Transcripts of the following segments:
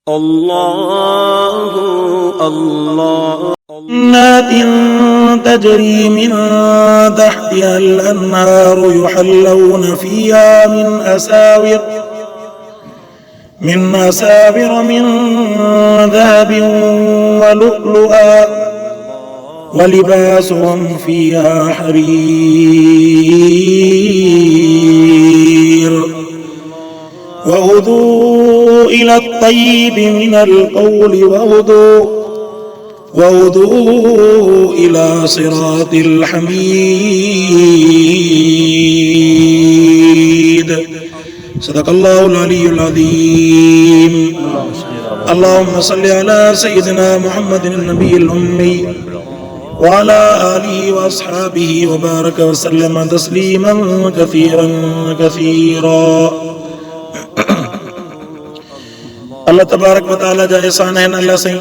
الله الله جنات تجري من تحتها الأنهار يحلون فيها من أساور من ذهب ولؤلؤا ولباسهم فيها حرير وهدوا إلى الطيب من القول وهدوا إلى صراط الحميد. صدق الله العلي العظيم. اللهم صل على سيدنا محمد النبي الأمي وعلى آله وأصحابه وبارك وسلم تسليما كثيرا كثيرا. अल्लाह तबारक व तआला जा एहसान है अल्लाह से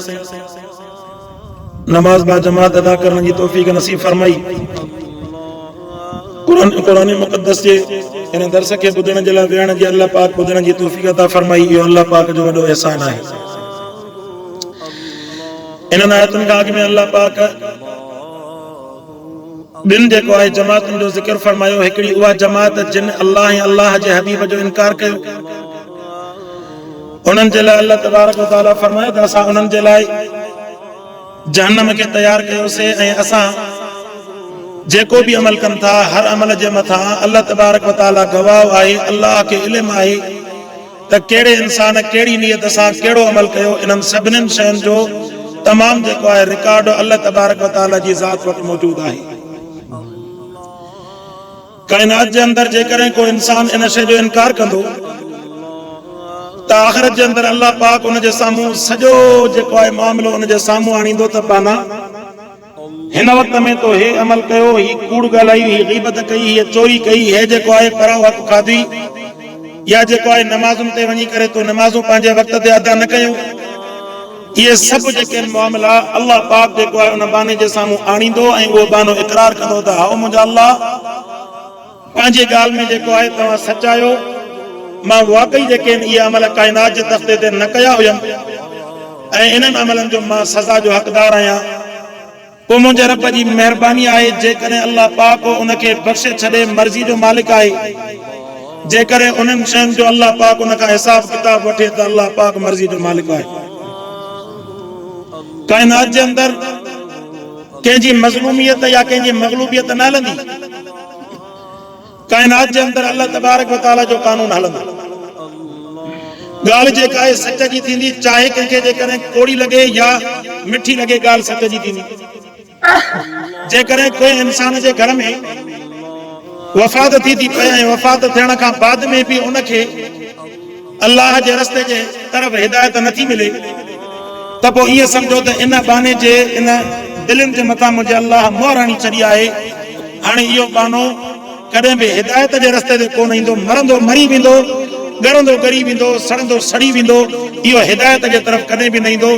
नमाज बा जमात अदा करने की तौफीक नसीब फरमाई. कुरान मुक़द्दस जे इन दरस के बुधण जे लाइ वेहण जी अल्लाह पाक बुधण जी तौफीक अता फरमाई. इहो अल्लाह पाक जो वॾो एहसान आहे. इन आयतुनि खां अॻु में अल्लाह पाक ॿिन जेको आहे जमातुनि जो ज़िक्र फरमायो. हिकिड़ी उहा जमात जिन अल्लाह ऐं अल्लाह जे हबीब जो इनकार कयो. उन्हनि जे लाइ अल्लाह तबारक व तआला फरमाए त असां उन्हनि जे लाइ जहन्नम खे तयार कयोसीं ऐं असां जेको बि अमल कनि था हर अमल जे मथां अल्लाह तबारक व तआला गवाह आहे. अल्लाह खे इल्म आहे त कहिड़े इंसान कहिड़ी नियत सां कहिड़ो अमल कयो. इन्हनि सभिनीनि शयुनि जो तमामु जेको आहे रिकॉर्ड अल्लाह तबारक व तआला जी ज़ात वटि मौजूदु आहे. काइनात जे अंदरि जेकॾहिं को इंसान इन शइ जो इनकार कंदो त आख़िरत जे अंदरि अल्लाह पाक उन जे साम्हूं सॼो जेको आहे मामिलो उन जे साम्हूं आणींदो त पाना हिन वक़्त में तो हे अमल कयो, ही कूड़ ॻाल्हाई, ही ग़ीबत कई, ही चोरी कई, हे जेको आहे पराओ हक़ खाधी, या जेको आहे नमाज़ुनि ते वञी करे तो नमाज़ूं पंहिंजे वक़्त ते अदा न कयो. इहे सभु जेके मामला अल्लाह पाक जेको आहे उन बाने जे साम्हूं आणींदो ऐं उहो बानो इक़रार कंदो त हाओ मुंहिंजा अल्लाह पंहिंजे ॻाल्हि में जेको आहे तव्हां सच आहियो. मां वाकई जेके इहे अमल काइनात जे तख़्ते ते न कया हुयमि ऐं इन्हनि अमलनि जो मां सज़ा जो हक़दार आहियां. पोइ मुंहिंजे रब जी महिरबानी आहे जेकॾहिं अल्लाह पाक उनखे बख़्शे छॾे मर्ज़ी जो मालिक आहे. जेकॾहिं उन्हनि शयुनि जो अल्लाह पाक उन खां हिसाब किताब वठे त अल्लाह पाक मर्ज़ी जो मालिक आहे. काइनात जे अंदरि कंहिंजी मज़लूमियत या कंहिंजी मग़लूबियत न हलंदी. काइनात जे अंदरि अल्लाह तबारक व तआला जो कानून हलंदो. ॻाल्हि जेका आहे सच जी थींदी, चाहे कंहिंखे जेकॾहिं कोड़ी लॻे या मिठी लॻे, ॻाल्हि सच जी थींदी. जेकॾहिं कोई इंसान जे घर में वफ़ात थी पए ऐं वफ़ात थियण खां बाद में बि उनखे अल्लाह जे रस्ते जे तरफ़ हिदायत नथी मिले त पोइ ईअं सम्झो त इन बाने जे इन दिलनि जे मथां मुंहिंजे अल्लाह मोहर हणी छॾी आहे. हाणे इहो बानो कॾहिं बि हिदायत जे रस्ते ते कोन ईंदो. मरंदो मरी वेंदो, ॻरंदो ॻरी वेंदो, सड़ंदो सड़ी वेंदो. इहो हिदायत जे तरफ़ कॾहिं बि न ईंदो.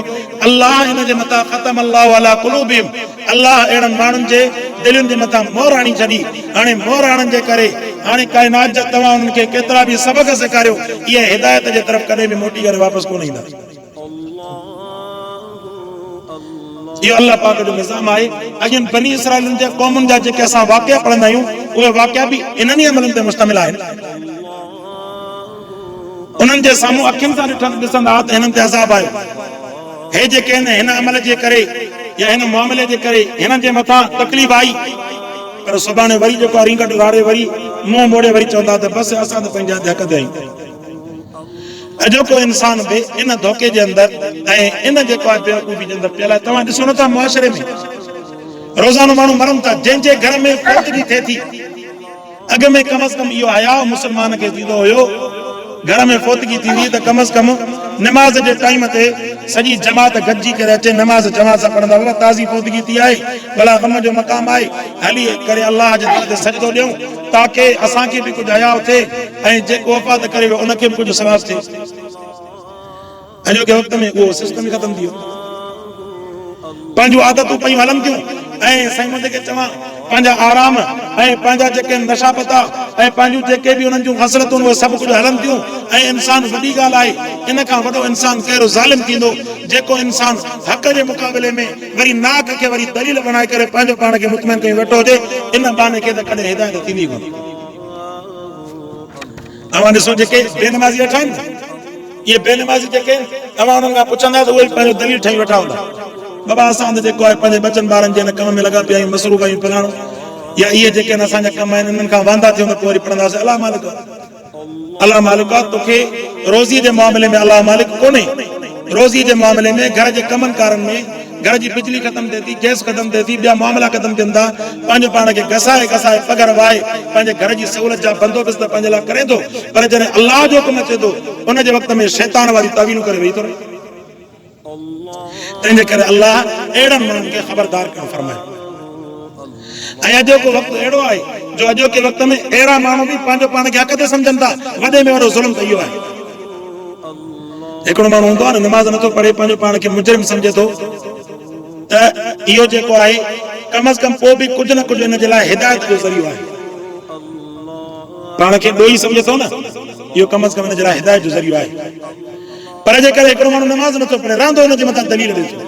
अल्लाह इन जे मथां ख़तम अल्लाहु अला क़ुलूबिहिम, अल्लाह अहिड़नि माण्हुनि जे दिलनि जे मथां मोहर हणी छॾी. हाणे मोहर हणण जे करे हाणे काइनात जा तव्हां उन्हनि खे केतिरा बि सबक़ सेखारियो, इहे हिदायत जे तरफ़ कॾहिं बि मोटी करे वापसि कोन ईंदा. इहो अल्लाह पाक जो निज़ाम आहे. अॼु बनी इसराइलनि जे क़ौमुनि जा जेके असां वाक़िया पढ़ंदा आहियूं उहे वाक़िया बि इन्हनि ई अमलनि ते मुश्तमिल आहिनि. उन्हनि जे साम्हूं अखियुनि सां ॾिसंदा त हिननि ते अज़ाब आयो. हे जेके हिन अमल जे करे या हिन मामले जे करे हिननि जे मथां तकलीफ़ आई, पर सुभाणे वरी जेको आहे रिंगट राड़े वरी मुंहुं मोड़े वरी चवंदा त बसि असां त पंहिंजा हक़ ते आहियूं. अॼोको इंसान बि इन धोखे जे अंदरि ऐं इन जेको आहे बेवकूफ़ी जे अंदरि पियल आहे. तव्हां ॾिसो नथा मुआशिरे में रोज़ानो माण्हू मरनि था. जंहिंजे घर में फौतगी थिए थी, अॻ में कम अज़ कम इहो हया मुस्लमान खे थींदो हुयो, घर में फौतगी थींदी त कम अज़ कम नमाज़ जे टाइम ते सॼी जमात गॾिजी करे अचे, नमाज़ जमात सां पढ़ंदा. भला ताज़ी फौतगी थी आहे, भला गम जो मक़ाम आहे, हली करे अल्लाह जे दर ते सजदो ॾियूं ताकी असांखे बि कुझु हया थिए ऐं जेको वफ़ात करे वियो उनखे बि कुझु सवाब थिए. अॼोके वक़्त में उहो सिस्टम ई ख़तम थी वियो. पंहिंजूं आदतूं पयूं हलनि थियूं ऐं साईं मुंहिंजे खे चवां पंहिंजा आराम ऐं पंहिंजा जेके नशा पता ऐं पंहिंजूं जेके बि उन्हनि जूं हसरतूं उहे सभु कुझु हलनि थियूं ऐं इंसान वॾी ॻाल्हि आहे इन खां वॾो इंसान कहिड़ो ज़ालिम थींदो जेको इंसान हक़ जे मुक़ाबले में वरी नाक खे वरी दलील बणाए करे पंहिंजो पाण खे मुतमइन कई वेठो हुजे इन बहाने खे त कॾहिं हिदायत थींदी कोन्हे। अवां ॾिसो जेके बेनमाज़ी वेठा आहिनि इहे बेनमाज़ी जेके अवां उन्हनि खां पुछंदा त उहे पंहिंजो दलील ठही वेठा हूंदा बाबा असां त जेको आहे पंहिंजे बचनि ॿारनि जे हिन कम में लॻा पिया आहियूं मसरूफ़ आहियूं फलाणो या इहे जेके आहिनि असांजा कम आहिनि इन्हनि खां वांदा थियूं त पोइ वरी पढ़ंदासीं अलाह मालिक तोखे रोज़ीअ जे मामले में अलाह मालिक कोन्हे। रोज़ी जे मामले में घर जे कमनि कारनि में घर जी बिजली ख़तम थिए थी गैस ख़तम थिए थी ॿिया मामला ख़तम थियनि था पंहिंजो पाण खे घसाए पगर वाहे पंहिंजे घर जी सहूलियत जा बंदोबस्त पंहिंजे लाइ करे थो पर जॾहिं अलाह जो कमु अचे थो उन जे वक़्त में शैतान वारी तावीलूं करे वेही थो रहे। तंहिंजे करे अलाह अहिड़नि माण्हुनि खे ख़बरदार करणु फरमाए। ऐं अॼोको वक़्तु अहिड़ो आहे जो अॼोके वक़्त में अहिड़ा माण्हू बि पंहिंजो पाण खे हक़ ते सम्झनि था वॾे में वॾो ज़ुल्म त इहो आहे। हिकिड़ो माण्हू हूंदो आहे न नमाज़ नथो पढ़े पंहिंजो पाण खे मुजरिम सम्झे थो त इहो जेको आहे कम अज़ कम पोइ बि कुझु न कुझु हिन जे लाइ हिदायत जो ज़रियो आहे पाण खे ॾोही सम्झे थो न इहो कम अज़ कम हिन जे लाइ हिदायत जो ज़रियो आहे। पर जेकॾहिं हिकिड़ो माण्हू नमाज़ नथो पढ़े रहंदो हिन जे मथां दलील ॾे थो।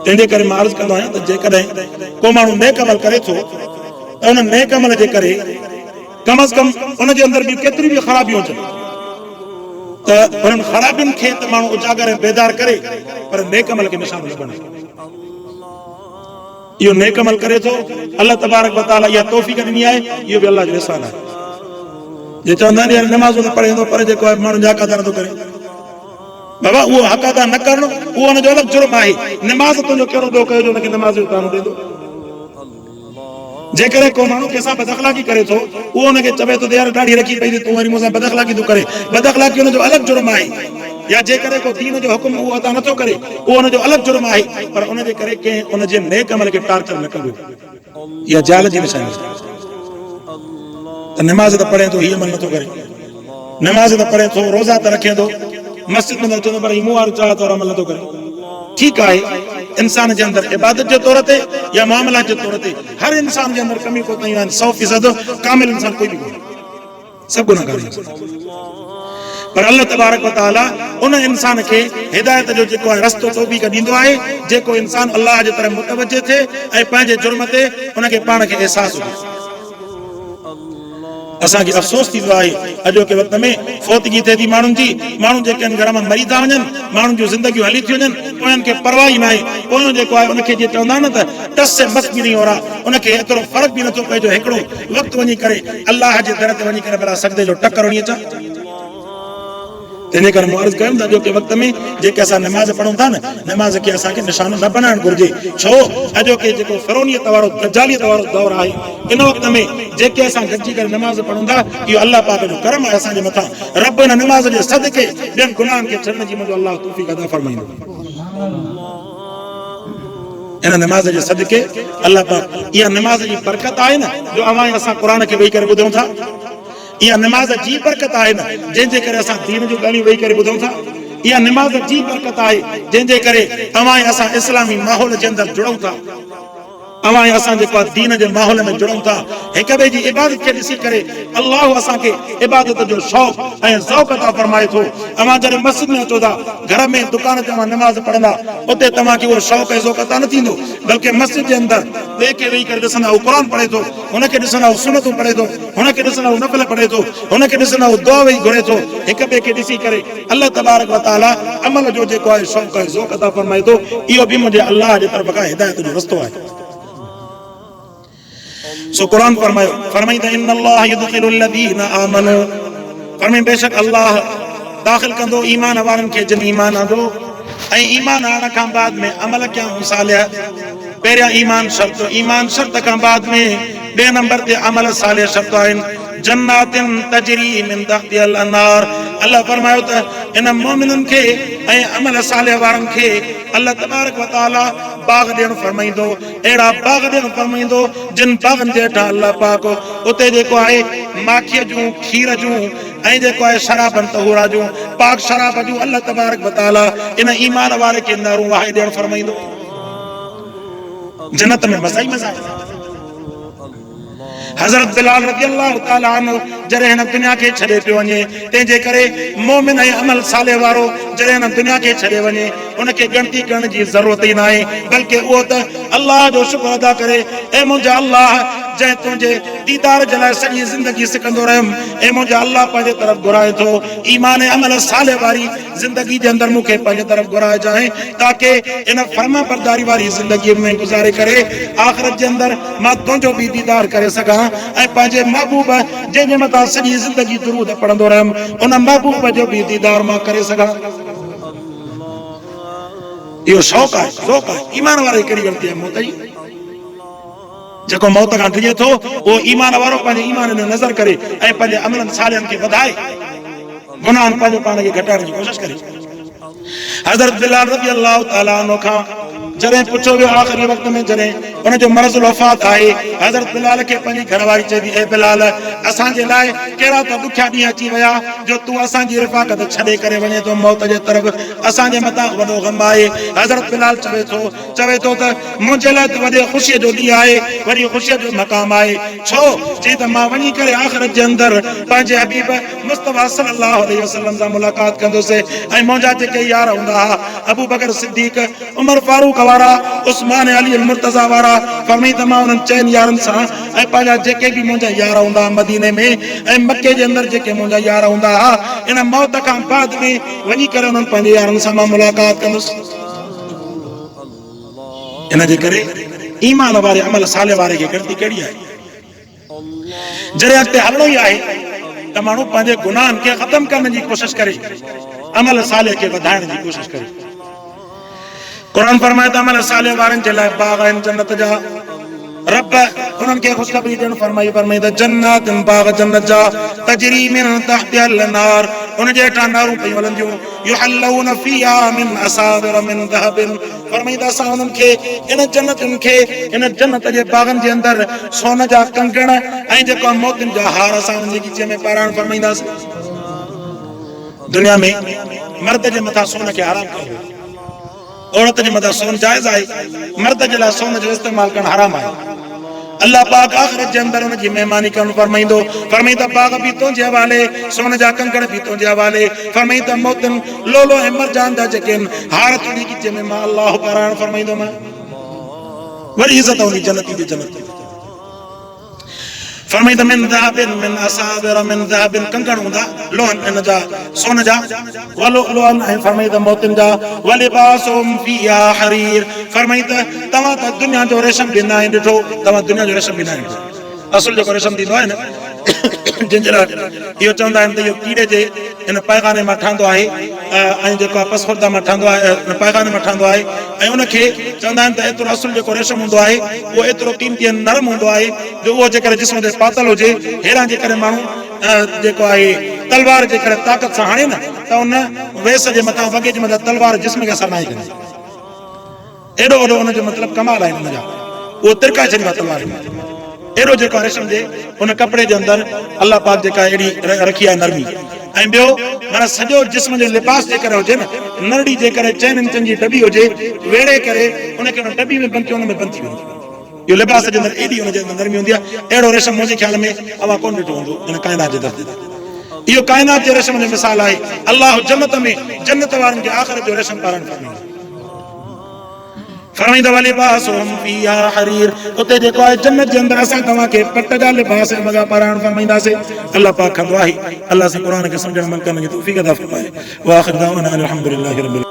तंहिंजे करे मां अर्ज़ु कंदो आहियां त जेकॾहिं को माण्हू नेक अमल करे थो त उन नेक अमल जे करे कम अज़ कम उनजे अंदरि बि केतिरियूं बि ख़राबियूं अचनि त उन्हनि ख़राबियुनि खे त माण्हू उजागर ऐं बेदार करे पर नेक अमल खे निशान न बणे। इहो नेक अमल करे थो अल्लाह तबारक व तआला इहा तौफ़ीक़ ॾिनी आहे इहो बि अल्लाह जो एहसान आहे। जे चवंदा आहिनि यार नमाज़ूं न पढ़ंदो पर जेको आहे माण्हू हक़ अदा नथो करे बाबा उहो हक़ अदा न करणु उहो हुनजो अलॻि जुर्म आहे। नमाज़ तुंहिंजो कहिड़ो ॿियो कयो जो हुनखे नमाज़ जो तानो ॾींदो। जेकॾहिं को माण्हू कंहिंसां बदअख़लाक़ी करे थो उहो हुनखे चवे थो त यार ॾाढी रखी पई तूं वरी मूंसां बदअख़लाक़ी थो करे बदअख़लाक़ी हुनजो अलॻि जुर्म आहे। या जेकॾहिं को दीन जो हुकुम उहो अदा नथो करे उहो हुनजो अलॻि जुर्म आहे पर उनजे करे कंहिं उनजे नेक अमल खे टार्चर न कबो इहा जाल जी निशानी त नमाज़ त पढ़े थो हीअ अमल नथो करे नमाज़ त पढ़े थो रोज़ा त रखे थो मस्जिद में अचंदो पर मूं वारो चाह तौर अमल नथो करे। ठीकु आहे इंसान जे अंदरि इबादत जे तौर ते या मामला जे तौर ते हर इंसान जे अंदरि कमियूं कोताहियूं आहिनि 100% कामिल इंसान कोई बि कोन्हे सभु गुनाहगार आहिनि। पर अल्लाह तबारक व तआला उन इंसान खे हिदायत जो जेको आहे रस्तो तौफ़ीक़ ॾींदो आहे जेको इंसान अल्लाह जे तरफ़ मुतवजह थिए ऐं पंहिंजे जुर्म ते उनखे पाण खे अहसास हुजे। असांखे अफ़सोस थींदो आहे अॼोके वक़्त में फोतगी थिए थी माण्हुनि जी माण्हू जेके आहिनि घर मां मरी था वञनि माण्हुनि जूं ज़िंदगियूं हली थी वञनि उन्हनि खे परवाह ई न आहे उन्हनि जेको आहे उनखे जीअं चवंदा आहिनि न त टस से बस बि नहीं हो रहा उनखे एतिरो फ़र्क़ु बि नथो पए जो हिकिड़ो वक़्तु वञी करे अलाह जे दर ते वञी करे भला सजदे जो टकर हणी अचां। तंहिंजे करे मां अर्ज़ु कयुमि त अॼोके वक़्त में जेके असां नमाज़ पढ़ूं था न नमाज़ खे असांखे निशानो न बनाइणु घुरिजे छो अॼोके जेको फिरौनियत वारो दजालियत वारो दौरु आहे इन वक़्त में जेके असां गॾिजी करे नमाज़ पढ़ूं था इहो अलाह पाक जो करम आहे असांजे मथां रब हिन नमाज़ जे सदके ॿियनि गुनाहनि खे छॾण जी मुंहिंजो अलाह तौफ़ीक़ अदा फरमाईंदो। इन नमाज़ जे सदके अलाह पाक इहा नमाज़ जी बरकत आहे न जो अवां असां क़ुर खे वेही करे ॿुधूं था इहा नमाज़ जी बरकत आहे न जंहिंजे करे असां दीन जूं ॻाल्हियूं वेही करे ॿुधूं था इहा नमाज़ जी बरकत आहे जंहिंजे करे तव्हां असां इस्लामी माहौल जे अंदरि जुड़ूं था अवां असां जेको आहे दीन जे माहौल में जुड़ूं था हिक ॿिए जी इबादत खे ॾिसी करे अलाह असांखे इबादत जो शौक़ ऐं ज़ौक़ अता फरमाए थो। अवां जॾहिं मस्जिद में अचो था घर में दुकान ते तव्हां नमाज़ पढ़ंदा उते तव्हांखे उहो शौक़ ऐं ज़ौक़ अता न थींदो बल्कि मस्जिद जे अंदरि ॿिए खे वेही करे ॾिसंदा क़ुर पढ़े थो हुनखे ॾिसंदा सुनतूं पढ़े थो हुनखे ॾिसंदा नफ़िल पढ़े थो हुनखे ॾिसंदा दुआ वेही घुरे थो हिक ॿिए खे ॾिसी करे अल्लाह तबारक व तआला अमल जो जेको आहे शौक़ ऐं ज़ौक़ अता फरमाए थो इहो बि मुंहिंजे अलाह जे तरफ़ खां हिदायत जो रस्तो आहे। सो कुरान फरमाईंदा इन्नल्लाह युदखिलुल लज़ीना आमनू फरमाईं बेशक अल्लाह दाख़िल कंदो ईमान वारनि खे जिन ईमान आंदो ऐं ईमान आणण खां बाद में अमल कयूं सालिह पहिरियां ईमान शर्त खां बाद में ॿिए नंबर ते अमल सालिह शर्त आहिनि जन्नातिन तजरी मिन तहतिहल अनार अल्लाह फरमायो त इन मोमिननि खे ऐं अमल सालिह वारनि खे अल्लाह तबारक व तआला बाग ॾियणु फरमाईंदो अहिड़ा बाग ॾियणु फरमाईंदो जिन बागनि जे हेठां अल्लाह पाक उते जेको आहे माखीअ जूं खीर जूं ऐं जेको आहे शराबनि तहूरा जूं पाक शराब जूं अल्लाह तबारक व तआला इन ईमान वारे खे नरूं वाहे ॾियणु फरमाईंदो। जन्नत में मज़ा ई मज़ा आहे हज़रत बिलाल रज़ी अल्लाह ताला अन्हु जॾहिं हिन दुनिया खे छॾे पियो वञे, तंहिंजे करे मोमिन ऐं अमल साले वारो जॾहिं हिन दुनिया खे छॾे वञे उनखे गिणती करण जी ज़रूरत ई न आहे, बल्कि उहो त अल्लाह जो शुक्र अदा करे, ऐं मुंहिंजा अल्लाह जंहिं तुंहिंजे दीदार जे लाइ सॼी ज़िंदगी सिकंदो रहियुमि, ऐं मुंहिंजा अल्लाह पंहिंजे तरफ़ घुराए थो ईमान ऐं अमल साले वारी ज़िंदगी जे अंदरि मूंखे पंहिंजे तरफ़ घुराए जाए, ताकि इन फर्मा बरदारी वारी ज़िंदगी में गुज़ारे करे आख़िरत जे अंदरि मां तुंहिंजो बि दीदार करे सघां ऐं पंहिंजे महबूब जंहिंजे मथां सॼी ज़िंदगी दुरूद पढ़ंदो रहियुमि उन महबूब जो बि दीदार मां करे सघां। इहो शौक़ आहे, ज़ौक़ आहे। ईमान वारे कहिड़ी ग़लती आहे मौत जी? जेको मौत खां डिॼे थो उहो ईमान वारो पंहिंजे ईमान में नज़र करे ऐं पंहिंजे अमलनि सालनि खे वधाए, गुनाहनि पंहिंजे पाण खे घटाइण जी कोशिशि करे। हज़रत बिलाल रज़ी अल्लाह ताला अन्हु खां जॾहिं पुछो वियो आख़िरी वक़्त में जॾहिं उनजो मर्ज़ुल वफ़ात आहे, हज़रत बिलाल खे पंहिंजी घरवारी चए थी, ए बिलाल असांजे लाइ कहिड़ा त ॾुखिया ॾींहं अची विया जो तूं असांजी रिफ़ाक़त छॾे करे वञे थो मौत जे तरफ़, असांजे मथां वॾो ग़म आहे। हज़रत बिलाल चवे थो त मुंहिंजे लाइ त वॾे ख़ुशीअ जो ॾींहुं आहे, वॾी ख़ुशीअ जो मक़ाम आहे। छो? चई त मां वञी करे आख़िरत जे अंदरि पंहिंजे हबीब मुस्तफ़ा सल्लल्लाहु अलैहि वसल्लम सां मुलाक़ात कंदुसि, ऐं मुंहिंजा जेके यार हूंदा हुआ अबू बकर सिद्दीक़, उमर फारूक वारा, उस्मान अली मुर्तज़ा वारा, फरमाई त मां उन्हनि चइनि यारनि सां ऐं पंहिंजा जेके बि मुंहिंजा यार हूंदा मदीने में ऐं मके जे अंदरि जेके मुंहिंजा यार हूंदा हुआ, इन मौत खां बाद में वञी करे उन्हनि पंहिंजे यारनि सां मां मुलाक़ात कंदुसि। इन जे करे ईमान वारे अमल साले वारे खे गिणती कहिड़ी आहे? जॾहिं अॻिते हलणो ई आहे त माण्हू पंहिंजे गुनाहनि खे ख़तम करण जी कोशिशि करे, अमल साले खे वधाइण जी कोशिशि करे। क़ुर फरमाए त अमल साले वारनि जे लाइ बाग़ आहिनि जन्नत जा, रब उन्हनि खे ख़ुशख़बरी ॾियण फरमाई त जन्नातुन बाग़ जन्नत जा तजरी मिन तहतिहल नार, उन जे हेठां नारूं पई हलंदियूं, युहल्लून फीहा मिन असाविर मिन ज़हबिन, फरमाई त असां उन्हनि खे इन जन्नतुनि खे इन जन्नत जे बाग़नि जे अंदरि सोन जा कंगण ऐं जेको मोतियुनि जा हार असां उन्हनि जे गीचे में पाराइण फरमाईंदासीं। दुनिया में मर्द जे मथां सोन खे हराम कयो, औरत जे मथां सोन जाइज़ आहे, मर्द जे लाइ सोन जो इस्तेमालु करणु हराम आहे। अल्लाह पाक आख़िरत जे अंदरि उनजी महिमानी करणु फरमाईंदो, फरमाई त बाग़ बि तुंहिंजे हवाले, सोन जा कंगण बि तुंहिंजे हवाले, फरमाई त मोतियुनि लोलो ऐं मरजान जा जेके आहिनि हार तुंहिंजी गीचे में मां अल्लाह पाराइण फरमाईंदोमांइ। वरी इज़त हूंदी जन्नती जी जन्नत। फरमाई त मिन ज़हबिन मिन असाविर मिन ज़हबिन, कंगण हूंदा लोहन इन जा सोन जा, वलो लोहन ऐं फरमाई त मोतियुनि जा, वलिबासुहुम फीहा हरीर, फरमाई त तव्हां त दुनिया जो रेशम बि न आहे ॾिठो, तव्हां दुनिया जो रेशम बि न आहे ॾिठो। असुल जेको रेशम थींदो आहे न, जंहिंजे लाइ इहो चवंदा आहिनि त इहो कीड़े जे इन पैगाने मां ठहंदो आहे ऐं जेको आहे पसफुर्दा मां ठहंदो आहे, पैगाने मां ठहंदो आहे, ऐं उनखे चवंदा आहिनि त एतिरो असुल जेको रेशम हूंदो आहे उहो एतिरो क़ीमती ऐं नरम हूंदो आहे जो उहो जेकर जिस्म ते पातल हुजे, हेॾां जे करे माण्हू जेको आहे तलवार जे करे ताक़त सां हाणे न त उन वेस जे मथां वॻे जे मथां तलवार जिस्म खे असर न आहे कंदी। एॾो वॾो हुनजो मतिलबु कमाल आहे हुनजा, उहो तिरकाए छॾींदो आहे तलवार में। एॾो जेको रेशम जे उन कपिड़े जे अंदरि अल्लाह पाक जेका अहिड़ी रखी आहे नरमी, ऐं ॿियो माना सॼो जिस्म जो लिबास जेकर हुजे न, नरड़ी जेकर 4 इंचनि जी डॿी हुजे, वेड़े करे उनखे उन डॿी में बंदि कयो, उन में बंदि थी वेंदी। इहो लिबास जे अंदरि एॾी हुनजे अंदरि नरमी हूंदी आहे, अहिड़ो रेशम मुंहिंजे ख़्याल में अवां कोन ॾिठो हूंदो इन काइनात जे दर्जे ते। इहो काइनात जे रेशम जो मिसाल आहे। अल्लाह जन्नत में जन्नत वारनि खे आख़िरत जो रेशम पाराइण फरमाईंदो। फरमाईंदो वलिबासुहुम फीहा हरीर, उते जेको आहे जन्नत जे अंदरि असां तव्हांखे पट जा लिबास ऐं वॻा पाराइण फरमाईंदासीं। अल्लाह पाक कंदो आहे, अल्लाह सां क़ुर खे सम्झण अमल करण जी तौफ़ीक़ अता फ़रमाए। व आख़िर दावाना अनिल हम्दुलिल्लाहि रब्बिल